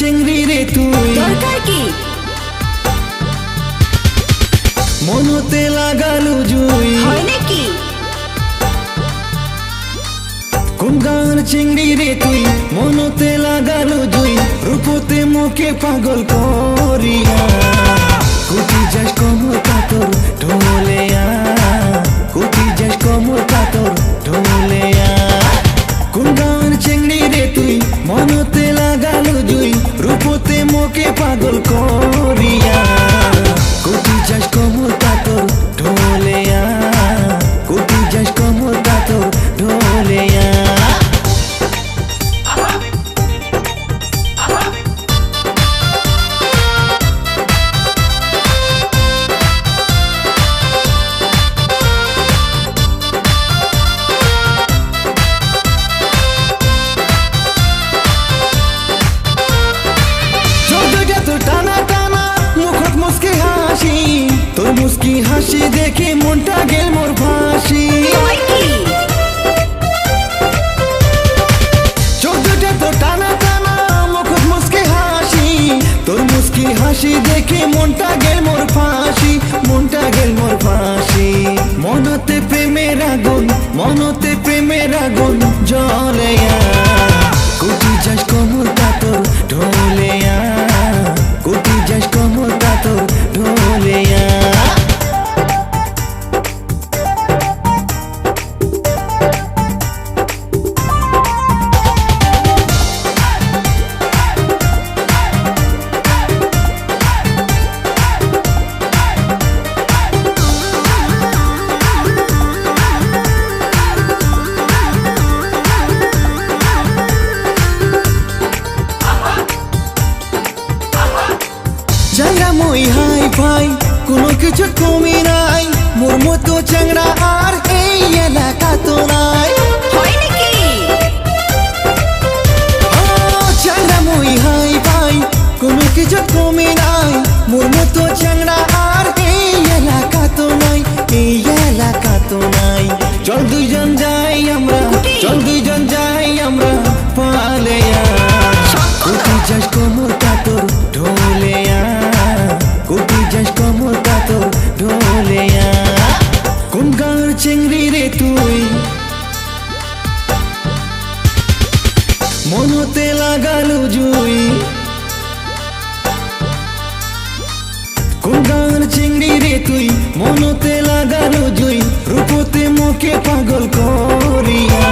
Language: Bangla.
চিংড়ি রে তুই দরকার কি মনতে লাগালু জুই হয় নাকি কোন গাঁর চিংড়ি রে তুই মনতে লাগালু জুই রূপতে মুখে পাগল করিয়া কুটি যাস কমতা তোর ঢোলেয়া কুটি যাস কমতা তোর ঢোলেয়া কোন গাঁর চিংড়ি রে তুই মনতে লাগালু জুই রূপতে মুখে পাগল করিয়া কুটি যাস কমতা তোর ঢোলেয়া কুটি যাস কমতা তোর ঢোলেয়া মুস্কি হাসি দেখে মনটা গেল মোর ফাঁসি চোখটা তো টানা টানা মুখত মুস্কি হাসি তোর মুস্কি হাসি দেখে মনটা গেল মোর ফাঁসি মনটা গেল মোর ফাঁসি মনতে প্রেমের আগুন জ্বলেয়া কুটি যাস কমতা তোর ঢোলেয়া কুটি যাস কমতা তোর ঢোলেয়া চ্যাংড়া মই হাই ফাই কোনো কিছু কমি নাই মোর মতো চ্যাংড়া আর এই এলাকা তো নাই হয় নাকি চ্যাংড়া মই হাই ফাই কোনো কিছু কমি নাই মোর মতো চ্যাংড়া আর এই এলাকা তো নাই এই এলাকা তো নাই চল দুইজন যাই আমরা চল দুইজন যাই আমরা পালেয়া কুটি যাস কমতা তোর ঢোলেয়া কুটি যাস কমতা তোর ঢোলেয়া কোন গাঁর চিংড়ি রে তুই মনতে লাগালু জুই কোন গাঁর চিংড়ি রে তুই মনতে লাগালু জুই রূপতে মুখে পাগল করিয়া